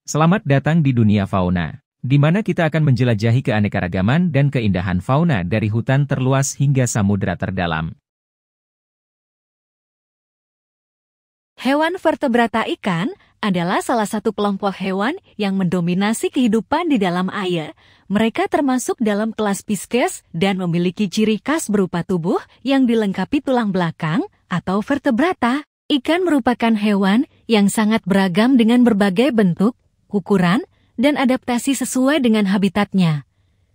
Selamat datang di dunia fauna, di mana kita akan menjelajahi keanekaragaman dan keindahan fauna dari hutan terluas hingga samudera terdalam. Hewan vertebrata ikan adalah salah satu kelompok hewan yang mendominasi kehidupan di dalam air. Mereka termasuk dalam kelas Pisces dan memiliki ciri khas berupa tubuh yang dilengkapi tulang belakang atau vertebrata. Ikan merupakan hewan yang sangat beragam dengan berbagai bentuk, ukuran, dan adaptasi sesuai dengan habitatnya.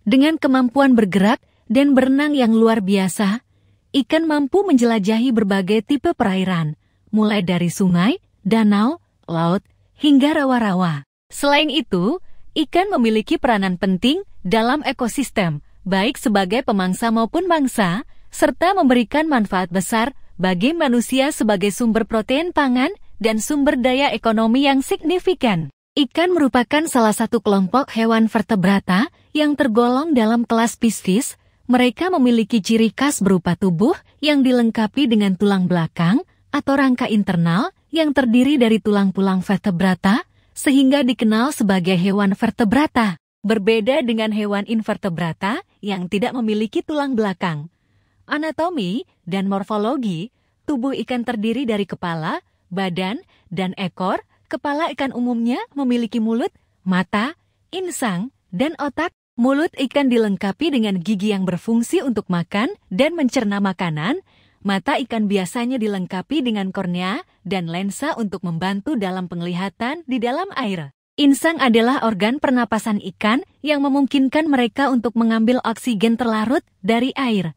Dengan kemampuan bergerak dan berenang yang luar biasa, ikan mampu menjelajahi berbagai tipe perairan, mulai dari sungai, danau, laut, hingga rawa-rawa. Selain itu, ikan memiliki peranan penting dalam ekosistem, baik sebagai pemangsa maupun mangsa, serta memberikan manfaat besar bagi manusia sebagai sumber protein pangan dan sumber daya ekonomi yang signifikan. Ikan merupakan salah satu kelompok hewan vertebrata yang tergolong dalam kelas Pisces. Mereka memiliki ciri khas berupa tubuh yang dilengkapi dengan tulang belakang atau rangka internal yang terdiri dari tulang-tulang vertebrata, sehingga dikenal sebagai hewan vertebrata. Berbeda dengan hewan invertebrata yang tidak memiliki tulang belakang. Anatomi dan morfologi, tubuh ikan terdiri dari kepala, badan, dan ekor. Kepala ikan umumnya memiliki mulut, mata, insang, dan otak. Mulut ikan dilengkapi dengan gigi yang berfungsi untuk makan dan mencerna makanan. Mata ikan biasanya dilengkapi dengan kornea dan lensa untuk membantu dalam penglihatan di dalam air. Insang adalah organ pernapasan ikan yang memungkinkan mereka untuk mengambil oksigen terlarut dari air.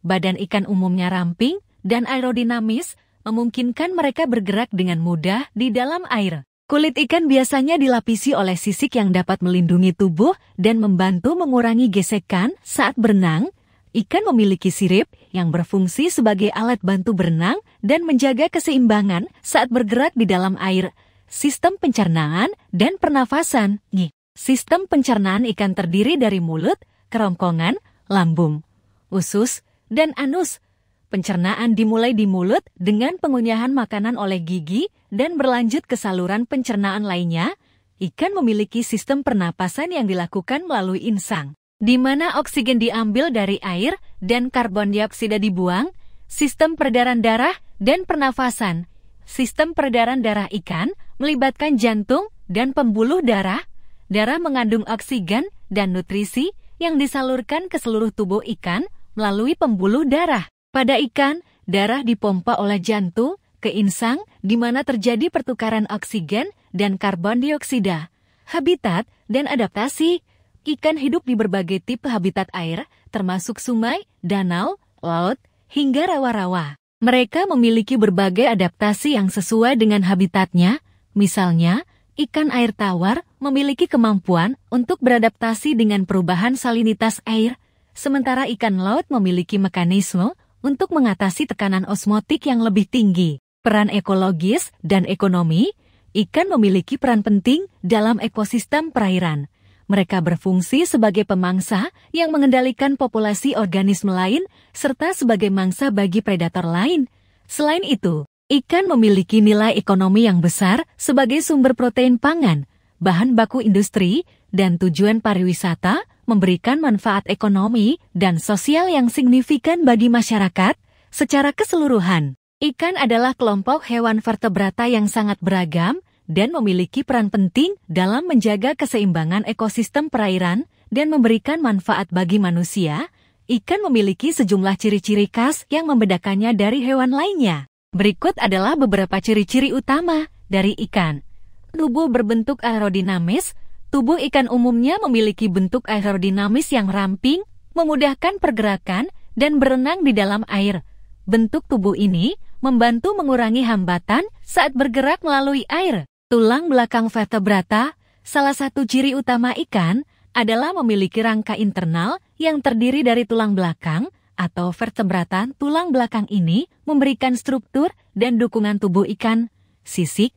Badan ikan umumnya ramping dan aerodinamis, memungkinkan mereka bergerak dengan mudah di dalam air. Kulit ikan biasanya dilapisi oleh sisik yang dapat melindungi tubuh dan membantu mengurangi gesekan saat berenang. Ikan memiliki sirip yang berfungsi sebagai alat bantu berenang dan menjaga keseimbangan saat bergerak di dalam air. Sistem pencernaan dan pernafasan. Sistem pencernaan ikan terdiri dari mulut, kerongkongan, lambung, usus, dan anus. Pencernaan dimulai di mulut dengan pengunyahan makanan oleh gigi dan berlanjut ke saluran pencernaan lainnya. Ikan memiliki sistem pernapasan yang dilakukan melalui insang, di mana oksigen diambil dari air dan karbon dioksida dibuang. Sistem peredaran darah dan pernafasan. Sistem peredaran darah ikan melibatkan jantung dan pembuluh darah. Darah mengandung oksigen dan nutrisi yang disalurkan ke seluruh tubuh ikan melalui pembuluh darah. Pada ikan, darah dipompa oleh jantung ke insang di mana terjadi pertukaran oksigen dan karbon dioksida. Habitat dan adaptasi. Ikan hidup di berbagai tipe habitat air, termasuk sungai, danau, laut, hingga rawa-rawa. Mereka memiliki berbagai adaptasi yang sesuai dengan habitatnya. Misalnya, ikan air tawar memiliki kemampuan untuk beradaptasi dengan perubahan salinitas air, sementara ikan laut memiliki mekanisme untuk mengatasi tekanan osmotik yang lebih tinggi. Peran ekologis dan ekonomi, ikan memiliki peran penting dalam ekosistem perairan. Mereka berfungsi sebagai pemangsa yang mengendalikan populasi organisme lain, serta sebagai mangsa bagi predator lain. Selain itu, ikan memiliki nilai ekonomi yang besar sebagai sumber protein pangan, bahan baku industri, dan tujuan pariwisata, memberikan manfaat ekonomi dan sosial yang signifikan bagi masyarakat. Secara keseluruhan, ikan adalah kelompok hewan vertebrata yang sangat beragam dan memiliki peran penting dalam menjaga keseimbangan ekosistem perairan dan memberikan manfaat bagi manusia. Ikan memiliki sejumlah ciri-ciri khas yang membedakannya dari hewan lainnya. Berikut adalah beberapa ciri-ciri utama dari ikan. Tubuh berbentuk aerodinamis. Tubuh ikan umumnya memiliki bentuk aerodinamis yang ramping, memudahkan pergerakan, dan berenang di dalam air. Bentuk tubuh ini membantu mengurangi hambatan saat bergerak melalui air. Tulang belakang vertebrata, salah satu ciri utama ikan, adalah memiliki rangka internal yang terdiri dari tulang belakang atau vertebrata. Tulang belakang ini memberikan struktur dan dukungan tubuh ikan. Sisik,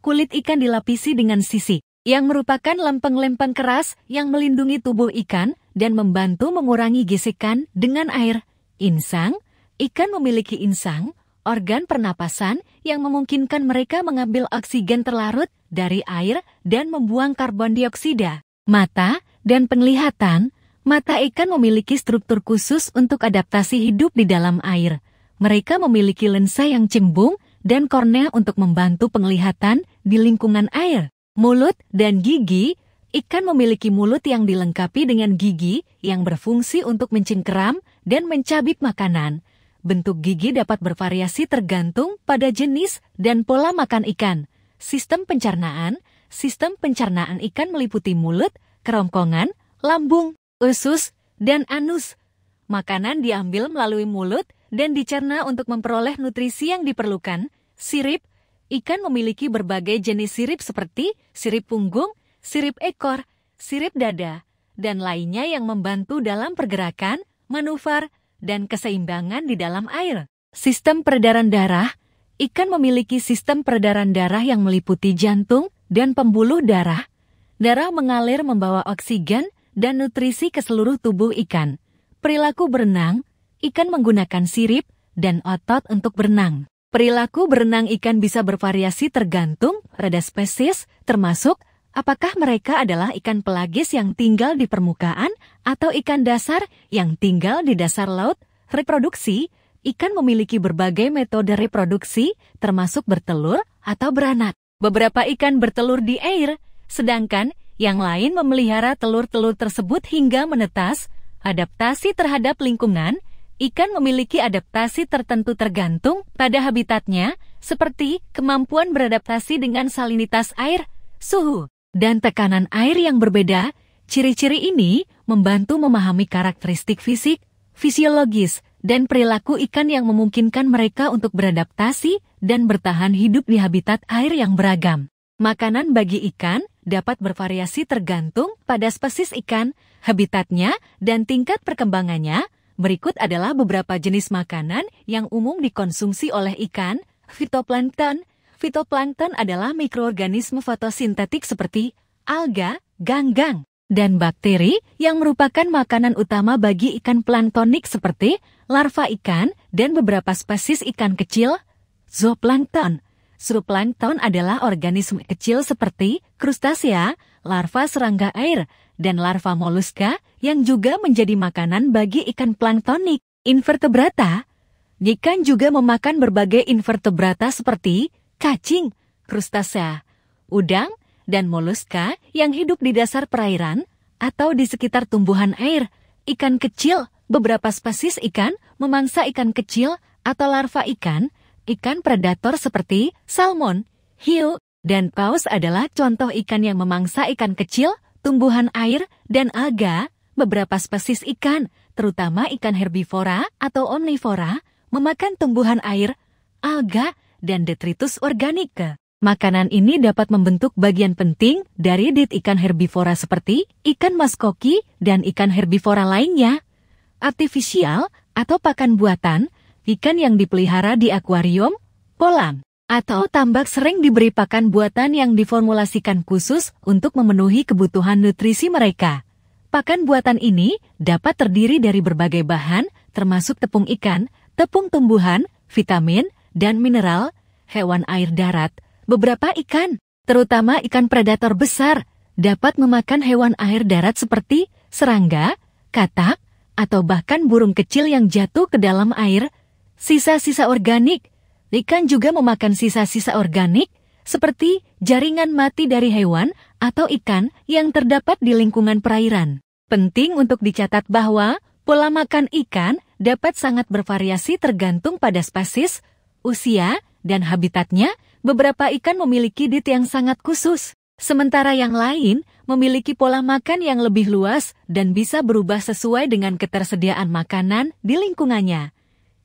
kulit ikan dilapisi dengan sisik, yang merupakan lempeng-lempeng keras yang melindungi tubuh ikan dan membantu mengurangi gesekan dengan air. Insang, ikan memiliki insang, organ pernapasan yang memungkinkan mereka mengambil oksigen terlarut dari air dan membuang karbon dioksida. Mata dan penglihatan. Mata ikan memiliki struktur khusus untuk adaptasi hidup di dalam air. Mereka memiliki lensa yang cembung dan kornea untuk membantu penglihatan di lingkungan air. Mulut dan gigi. Ikan memiliki mulut yang dilengkapi dengan gigi yang berfungsi untuk mencengkeram dan mencabik makanan. Bentuk gigi dapat bervariasi tergantung pada jenis dan pola makan ikan. Sistem pencernaan ikan meliputi mulut, kerongkongan, lambung, usus, dan anus. Makanan diambil melalui mulut dan dicerna untuk memperoleh nutrisi yang diperlukan. Sirip. Ikan memiliki berbagai jenis sirip seperti sirip punggung, sirip ekor, sirip dada, dan lainnya yang membantu dalam pergerakan, manuver, dan keseimbangan di dalam air. Sistem peredaran darah. Ikan memiliki sistem peredaran darah yang meliputi jantung dan pembuluh darah. Darah mengalir membawa oksigen dan nutrisi ke seluruh tubuh ikan. Perilaku berenang. Ikan menggunakan sirip dan otot untuk berenang. Perilaku berenang ikan bisa bervariasi tergantung pada spesies, termasuk apakah mereka adalah ikan pelagis yang tinggal di permukaan atau ikan dasar yang tinggal di dasar laut. Reproduksi. Ikan memiliki berbagai metode reproduksi, termasuk bertelur atau beranak. Beberapa ikan bertelur di air, sedangkan yang lain memelihara telur-telur tersebut hingga menetas. Adaptasi terhadap lingkungan. Ikan memiliki adaptasi tertentu tergantung pada habitatnya, seperti kemampuan beradaptasi dengan salinitas air, suhu, dan tekanan air yang berbeda. Ciri-ciri ini membantu memahami karakteristik fisik, fisiologis, dan perilaku ikan yang memungkinkan mereka untuk beradaptasi dan bertahan hidup di habitat air yang beragam. Makanan bagi ikan dapat bervariasi tergantung pada spesies ikan, habitatnya, dan tingkat perkembangannya. Berikut adalah beberapa jenis makanan yang umum dikonsumsi oleh ikan. Fitoplankton. Fitoplankton adalah mikroorganisme fotosintetik seperti alga, ganggang, dan bakteri yang merupakan makanan utama bagi ikan planktonik seperti larva ikan dan beberapa spesies ikan kecil. Zooplankton. Zooplankton adalah organisme kecil seperti krustasea, larva serangga air, dan larva moluska yang juga menjadi makanan bagi ikan planktonik. Invertebrata. Ikan juga memakan berbagai invertebrata seperti cacing, krustasea, udang, dan moluska yang hidup di dasar perairan atau di sekitar tumbuhan air. Ikan kecil. Beberapa spesies ikan memangsa ikan kecil atau larva ikan. Ikan predator seperti salmon, hiu, dan paus adalah contoh ikan yang memangsa ikan kecil, tumbuhan air, dan alga. Beberapa spesies ikan, terutama ikan herbivora atau omnivora, memakan tumbuhan air, alga, dan detritus organik. Makanan ini dapat membentuk bagian penting dari diet ikan herbivora seperti ikan mas koki dan ikan herbivora lainnya. Artifisial atau pakan buatan, ikan yang dipelihara di akuarium, kolam, atau tambak sering diberi pakan buatan yang diformulasikan khusus untuk memenuhi kebutuhan nutrisi mereka. Pakan buatan ini dapat terdiri dari berbagai bahan, termasuk tepung ikan, tepung tumbuhan, vitamin, dan mineral, hewan air darat. Beberapa ikan, terutama ikan predator besar, dapat memakan hewan air darat seperti serangga, katak, atau bahkan burung kecil yang jatuh ke dalam air. Sisa-sisa organik. Ikan juga memakan sisa-sisa organik, seperti jaringan mati dari hewan atau ikan yang terdapat di lingkungan perairan. Penting untuk dicatat bahwa pola makan ikan dapat sangat bervariasi tergantung pada spesies, usia, dan habitatnya. Beberapa ikan memiliki diet yang sangat khusus, sementara yang lain memiliki pola makan yang lebih luas dan bisa berubah sesuai dengan ketersediaan makanan di lingkungannya.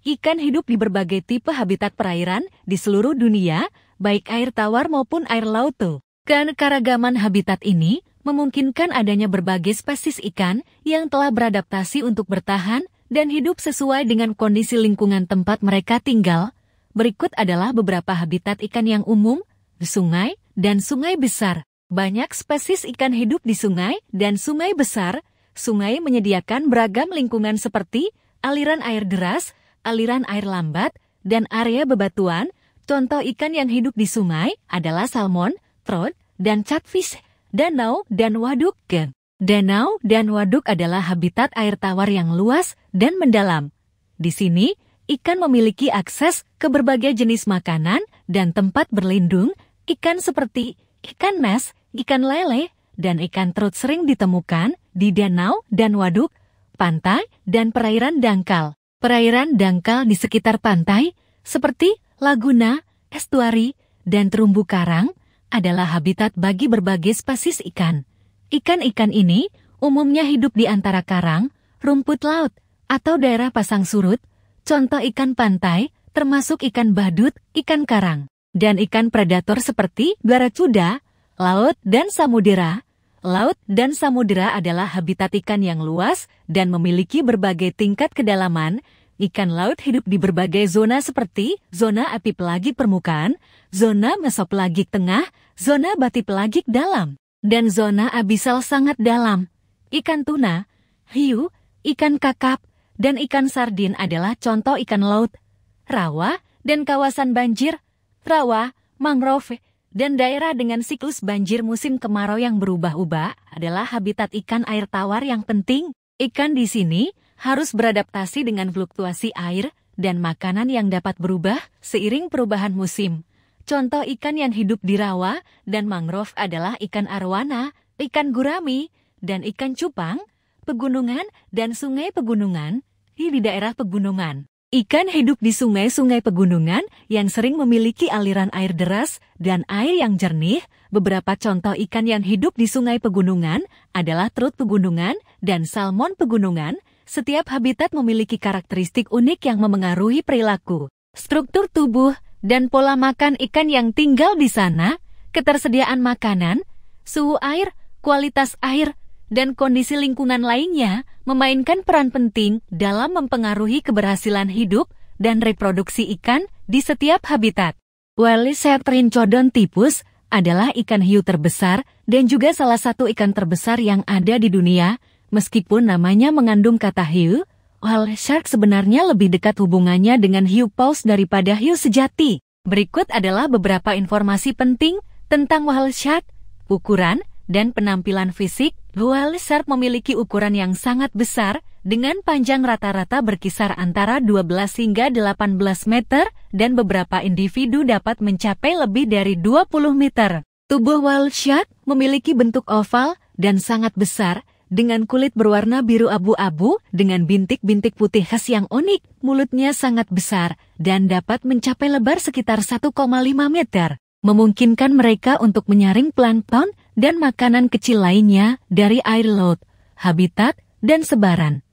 Ikan hidup di berbagai tipe habitat perairan di seluruh dunia, baik air tawar maupun air laut. Keanekaragaman habitat ini memungkinkan adanya berbagai spesies ikan yang telah beradaptasi untuk bertahan dan hidup sesuai dengan kondisi lingkungan tempat mereka tinggal. Berikut adalah beberapa habitat ikan yang umum, sungai, dan sungai besar. Banyak spesies ikan hidup di sungai dan sungai besar. Sungai menyediakan beragam lingkungan seperti aliran air deras, aliran air lambat, dan area bebatuan. Contoh ikan yang hidup di sungai adalah salmon, trout, dan catfish. Danau dan waduk. Danau dan waduk adalah habitat air tawar yang luas dan mendalam. Di sini, ikan memiliki akses ke berbagai jenis makanan dan tempat berlindung. Ikan seperti ikan mas, ikan lele, dan ikan trout sering ditemukan di danau dan waduk, pantai, dan perairan dangkal. Perairan dangkal di sekitar pantai, seperti laguna, estuari, dan terumbu karang, adalah habitat bagi berbagai spesies ikan. Ikan-ikan ini umumnya hidup di antara karang, rumput laut, atau daerah pasang surut. Contoh ikan pantai termasuk ikan badut, ikan karang, dan ikan predator seperti baracuda, laut, dan samudera. Laut dan samudera adalah habitat ikan yang luas dan memiliki berbagai tingkat kedalaman. Ikan laut hidup di berbagai zona seperti zona epipelagik permukaan, zona mesopelagik tengah, zona batipelagik dalam, dan zona abisal sangat dalam. Ikan tuna, hiu, ikan kakap, dan ikan sardin adalah contoh ikan laut. Rawa dan kawasan banjir, rawa, mangrove, dan daerah dengan siklus banjir musim kemarau yang berubah-ubah adalah habitat ikan air tawar yang penting. Ikan di sini harus beradaptasi dengan fluktuasi air dan makanan yang dapat berubah seiring perubahan musim. Contoh ikan yang hidup di rawa dan mangrove adalah ikan arwana, ikan gurami, dan ikan cupang, pegunungan dan sungai pegunungan di daerah pegunungan. Ikan hidup di sungai-sungai pegunungan yang sering memiliki aliran air deras dan air yang jernih. Beberapa contoh ikan yang hidup di sungai pegunungan adalah trout pegunungan dan salmon pegunungan. Setiap habitat memiliki karakteristik unik yang memengaruhi perilaku, struktur tubuh, dan pola makan ikan yang tinggal di sana. Ketersediaan makanan, suhu air, kualitas air, dan kondisi lingkungan lainnya memainkan peran penting dalam mempengaruhi keberhasilan hidup dan reproduksi ikan di setiap habitat. Whalesaid Trincodon-typhus adalah ikan hiu terbesar dan juga salah satu ikan terbesar yang ada di dunia. Meskipun namanya mengandung kata hiu, whale shark sebenarnya lebih dekat hubungannya dengan hiu paus daripada hiu sejati. Berikut adalah beberapa informasi penting tentang whale shark, ukuran, dan penampilan fisik. Whale shark memiliki ukuran yang sangat besar, dengan panjang rata-rata berkisar antara 12 hingga 18 meter, dan beberapa individu dapat mencapai lebih dari 20 meter. Tubuh whale shark memiliki bentuk oval dan sangat besar, dengan kulit berwarna biru abu-abu dengan bintik-bintik putih khas yang unik. Mulutnya sangat besar dan dapat mencapai lebar sekitar 1,5 meter, memungkinkan mereka untuk menyaring plankton dan makanan kecil lainnya dari air laut, habitat, dan sebaran.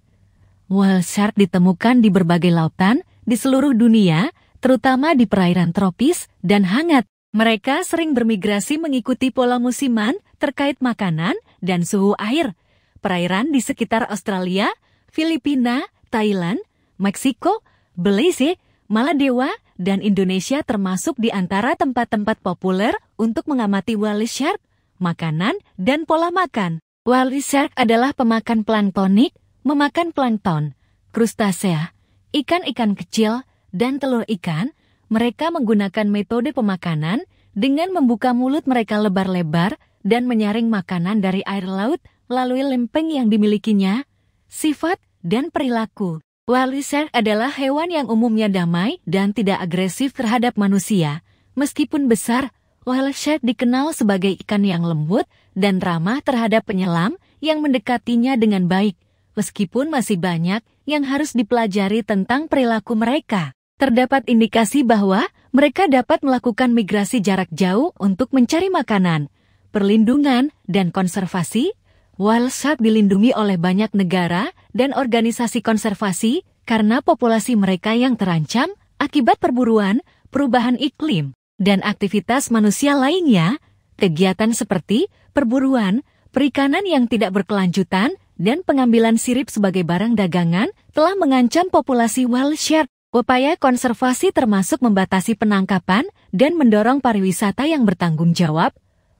Whale shark ditemukan di berbagai lautan di seluruh dunia, terutama di perairan tropis dan hangat. Mereka sering bermigrasi mengikuti pola musiman terkait makanan dan suhu air. Perairan di sekitar Australia, Filipina, Thailand, Meksiko, Belize, Maladewa, dan Indonesia termasuk di antara tempat-tempat populer untuk mengamati whale shark, makanan, dan pola makan. Whale shark adalah pemakan planktonik, memakan plankton, krustasea, ikan-ikan kecil, dan telur ikan. Mereka menggunakan metode pemakanan dengan membuka mulut mereka lebar-lebar dan menyaring makanan dari air laut melalui lempeng yang dimilikinya. Sifat dan perilaku. Whale shark adalah hewan yang umumnya damai dan tidak agresif terhadap manusia. Meskipun besar, whale shark dikenal sebagai ikan yang lembut dan ramah terhadap penyelam yang mendekatinya dengan baik. Meskipun masih banyak yang harus dipelajari tentang perilaku mereka. Terdapat indikasi bahwa mereka dapat melakukan migrasi jarak jauh untuk mencari makanan, perlindungan, dan konservasi. Whale shark dilindungi oleh banyak negara dan organisasi konservasi karena populasi mereka yang terancam akibat perburuan, perubahan iklim, dan aktivitas manusia lainnya. Kegiatan seperti perburuan, perikanan yang tidak berkelanjutan, dan pengambilan sirip sebagai barang dagangan telah mengancam populasi whale shark. Upaya konservasi termasuk membatasi penangkapan dan mendorong pariwisata yang bertanggung jawab.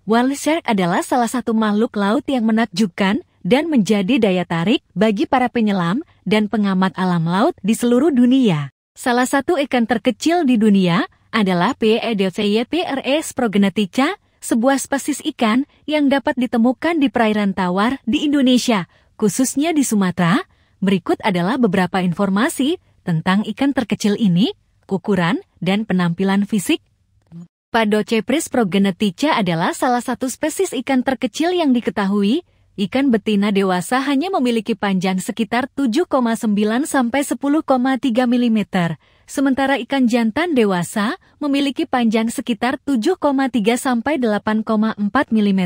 Whale shark adalah salah satu makhluk laut yang menakjubkan dan menjadi daya tarik bagi para penyelam dan pengamat alam laut di seluruh dunia. Salah satu ikan terkecil di dunia adalah Paedocypres prognatica, sebuah spesies ikan yang dapat ditemukan di perairan tawar di Indonesia, khususnya di Sumatera. Berikut adalah beberapa informasi tentang ikan terkecil ini, ukuran, dan penampilan fisik. Paedocypres prognatica adalah salah satu spesies ikan terkecil yang diketahui. Ikan betina dewasa hanya memiliki panjang sekitar 7,9 sampai 10,3 mm, sementara ikan jantan dewasa memiliki panjang sekitar 7,3 sampai 8,4 mm.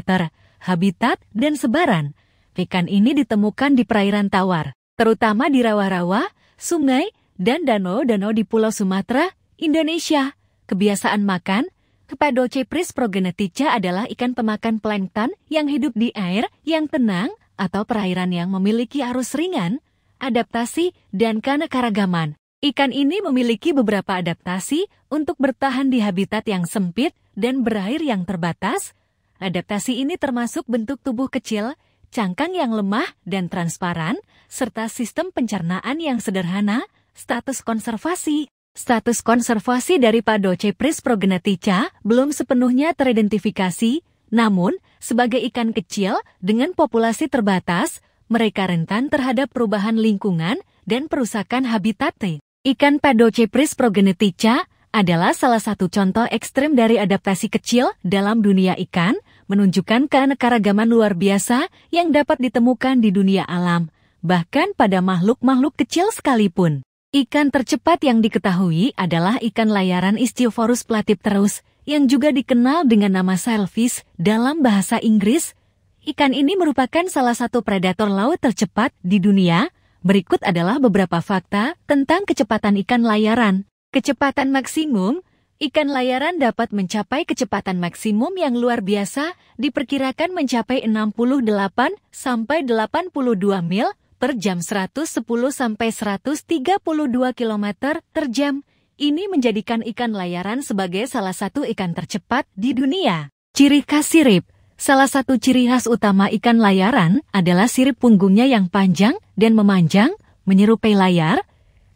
Habitat dan sebaran. Ikan ini ditemukan di perairan tawar, terutama di rawa-rawa, sungai, dan danau-danau di Pulau Sumatera, Indonesia. Kebiasaan makan. Paedocypres prognatica adalah ikan pemakan plankton yang hidup di air yang tenang atau perairan yang memiliki arus ringan, adaptasi, dan keanekaragaman. Ikan ini memiliki beberapa adaptasi untuk bertahan di habitat yang sempit dan berair yang terbatas. Adaptasi ini termasuk bentuk tubuh kecil, cangkang yang lemah dan transparan, serta sistem pencernaan yang sederhana. Status konservasi. Status konservasi dari Paedocypres prognatica belum sepenuhnya teridentifikasi, namun sebagai ikan kecil dengan populasi terbatas, mereka rentan terhadap perubahan lingkungan dan perusakan habitat. Ikan Paedocypres prognatica adalah salah satu contoh ekstrem dari adaptasi kecil dalam dunia ikan, menunjukkan keanekaragaman luar biasa yang dapat ditemukan di dunia alam, bahkan pada makhluk-makhluk kecil sekalipun. Ikan tercepat yang diketahui adalah ikan layaran Ichthyophorus platypterus, yang juga dikenal dengan nama sailfish dalam bahasa Inggris. Ikan ini merupakan salah satu predator laut tercepat di dunia. Berikut adalah beberapa fakta tentang kecepatan ikan layaran. Kecepatan maksimum. Ikan layaran dapat mencapai kecepatan maksimum yang luar biasa, diperkirakan mencapai 68 sampai 82 mil per jam, 110 sampai 132 km per jam. Ini menjadikan ikan layaran sebagai salah satu ikan tercepat di dunia. Ciri khas sirip. Salah satu ciri khas utama ikan layaran adalah sirip punggungnya yang panjang dan memanjang, menyerupai layar.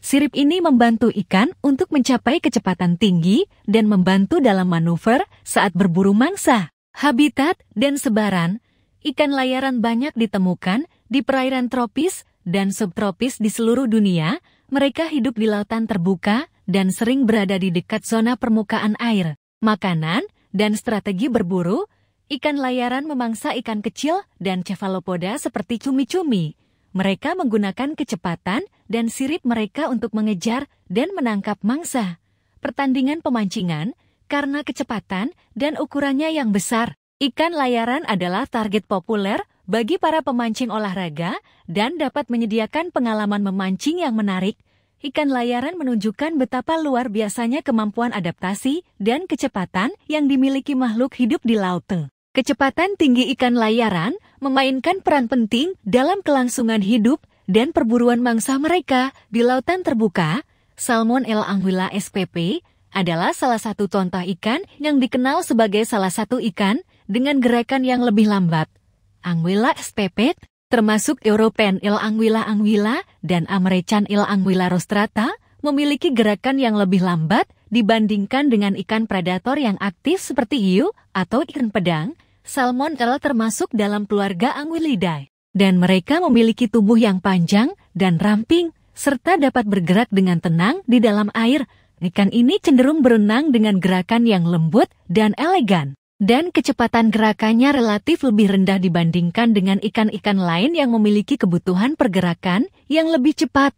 Sirip ini membantu ikan untuk mencapai kecepatan tinggi dan membantu dalam manuver saat berburu mangsa. Habitat dan sebaran. Ikan layaran banyak ditemukan di perairan tropis dan subtropis di seluruh dunia. Mereka hidup di lautan terbuka dan sering berada di dekat zona permukaan air. Makanan dan strategi berburu. Ikan layaran memangsa ikan kecil dan cephalopoda seperti cumi-cumi. Mereka menggunakan kecepatan dan sirip mereka untuk mengejar dan menangkap mangsa. Pertandingan pemancingan, karena kecepatan dan ukurannya yang besar, ikan layaran adalah target populer bagi para pemancing olahraga dan dapat menyediakan pengalaman memancing yang menarik. Ikan layaran menunjukkan betapa luar biasanya kemampuan adaptasi dan kecepatan yang dimiliki makhluk hidup di laut. Kecepatan tinggi ikan layaran memainkan peran penting dalam kelangsungan hidup dan perburuan mangsa mereka di lautan terbuka. Salmon L. anguilla spp adalah salah satu contoh ikan yang dikenal sebagai salah satu ikan dengan gerakan yang lebih lambat. Anguilla spp, termasuk European L. anguilla dan American L. anguilla rostrata, memiliki gerakan yang lebih lambat dibandingkan dengan ikan predator yang aktif seperti hiu atau ikan pedang. Salmon L termasuk dalam keluarga Anguillidae, dan mereka memiliki tubuh yang panjang dan ramping, serta dapat bergerak dengan tenang di dalam air. Ikan ini cenderung berenang dengan gerakan yang lembut dan elegan, dan kecepatan gerakannya relatif lebih rendah dibandingkan dengan ikan-ikan lain yang memiliki kebutuhan pergerakan yang lebih cepat.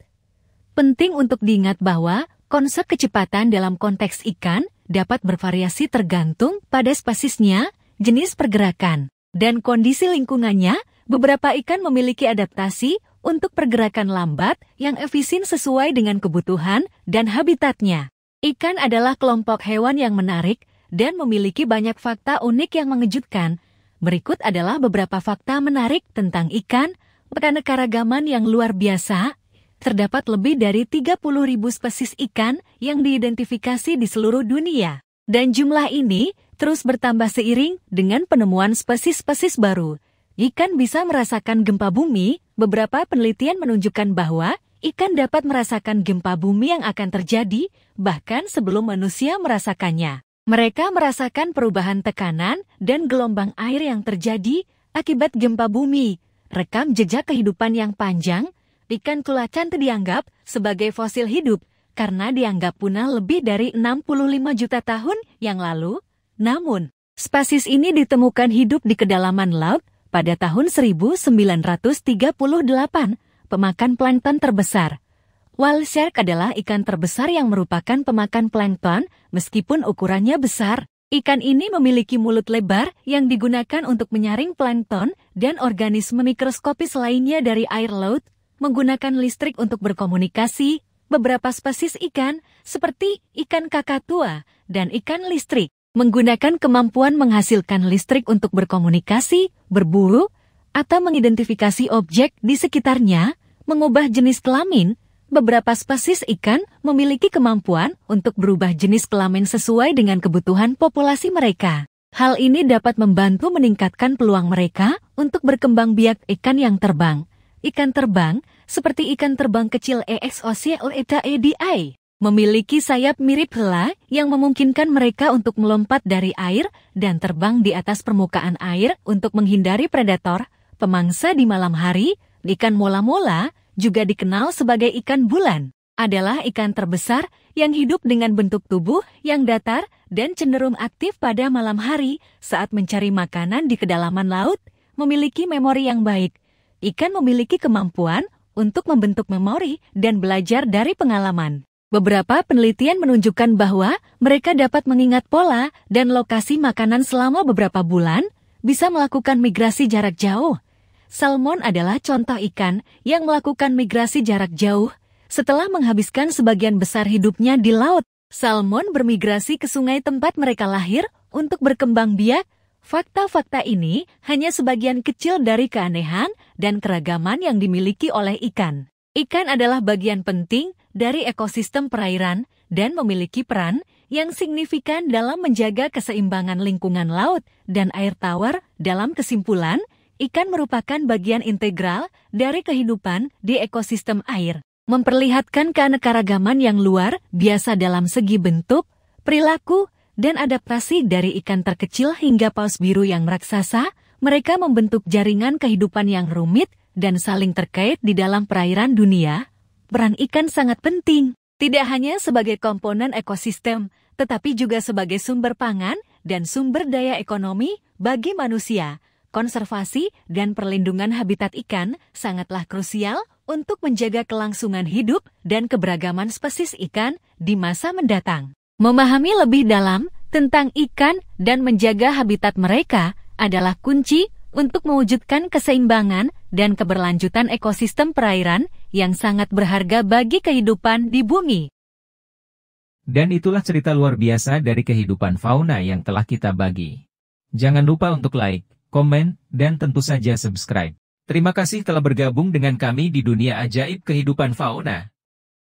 Penting untuk diingat bahwa konsep kecepatan dalam konteks ikan dapat bervariasi tergantung pada spesiesnya, jenis pergerakan, dan kondisi lingkungannya. Beberapa ikan memiliki adaptasi untuk pergerakan lambat yang efisien sesuai dengan kebutuhan dan habitatnya. Ikan adalah kelompok hewan yang menarik dan memiliki banyak fakta unik yang mengejutkan. Berikut adalah beberapa fakta menarik tentang ikan, keanekaragaman yang luar biasa. Terdapat lebih dari 30.000 spesies ikan yang diidentifikasi di seluruh dunia. Dan jumlah ini terus bertambah seiring dengan penemuan spesies-spesies baru. Ikan bisa merasakan gempa bumi. Beberapa penelitian menunjukkan bahwa Ikan dapat merasakan gempa bumi yang akan terjadi, bahkan sebelum manusia merasakannya. Mereka merasakan perubahan tekanan dan gelombang air yang terjadi akibat gempa bumi. Rekam jejak kehidupan yang panjang, ikan kulacan dianggap sebagai fosil hidup karena dianggap punah lebih dari 65 juta tahun yang lalu. Namun, spesies ini ditemukan hidup di kedalaman laut pada tahun 1938, pemakan plankton terbesar. Whale shark adalah ikan terbesar yang merupakan pemakan plankton meskipun ukurannya besar. Ikan ini memiliki mulut lebar yang digunakan untuk menyaring plankton dan organisme mikroskopis lainnya dari air laut, menggunakan listrik untuk berkomunikasi. Beberapa spesies ikan, seperti ikan kakatua dan ikan listrik, menggunakan kemampuan menghasilkan listrik untuk berkomunikasi, berburu, atau mengidentifikasi objek di sekitarnya, mengubah jenis kelamin. Beberapa spesies ikan memiliki kemampuan untuk berubah jenis kelamin sesuai dengan kebutuhan populasi mereka. Hal ini dapat membantu meningkatkan peluang mereka untuk berkembang biak ikan yang terbang. Ikan terbang, seperti ikan terbang kecil EXOCLETAEDI, memiliki sayap mirip hela yang memungkinkan mereka untuk melompat dari air dan terbang di atas permukaan air untuk menghindari predator, pemangsa di malam hari. Ikan mola-mola, juga dikenal sebagai ikan bulan, adalah ikan terbesar yang hidup dengan bentuk tubuh yang datar dan cenderung aktif pada malam hari saat mencari makanan di kedalaman laut, memiliki memori yang baik. Ikan memiliki kemampuan untuk membentuk memori dan belajar dari pengalaman. Beberapa penelitian menunjukkan bahwa mereka dapat mengingat pola dan lokasi makanan selama beberapa bulan, bisa melakukan migrasi jarak jauh. Salmon adalah contoh ikan yang melakukan migrasi jarak jauh. Setelah menghabiskan sebagian besar hidupnya di laut, salmon bermigrasi ke sungai tempat mereka lahir untuk berkembang biak. Fakta-fakta ini hanya sebagian kecil dari keanehan dan keragaman yang dimiliki oleh ikan. Ikan adalah bagian penting dari ekosistem perairan dan memiliki peran yang signifikan dalam menjaga keseimbangan lingkungan laut dan air tawar. Dalam kesimpulan, ikan merupakan bagian integral dari kehidupan di ekosistem air, memperlihatkan keanekaragaman yang luar biasa dalam segi bentuk, perilaku, dan adaptasi. Dari ikan terkecil hingga paus biru yang raksasa, mereka membentuk jaringan kehidupan yang rumit dan saling terkait di dalam perairan dunia. Peran ikan sangat penting, tidak hanya sebagai komponen ekosistem, tetapi juga sebagai sumber pangan dan sumber daya ekonomi bagi manusia. Konservasi dan perlindungan habitat ikan sangatlah krusial untuk menjaga kelangsungan hidup dan keberagaman spesies ikan di masa mendatang. Memahami lebih dalam tentang ikan dan menjaga habitat mereka adalah kunci untuk mewujudkan keseimbangan dan keberlanjutan ekosistem perairan yang sangat berharga bagi kehidupan di bumi. Dan itulah cerita luar biasa dari kehidupan fauna yang telah kita bagi. Jangan lupa untuk like, komen, dan tentu saja subscribe. Terima kasih telah bergabung dengan kami di dunia ajaib kehidupan fauna.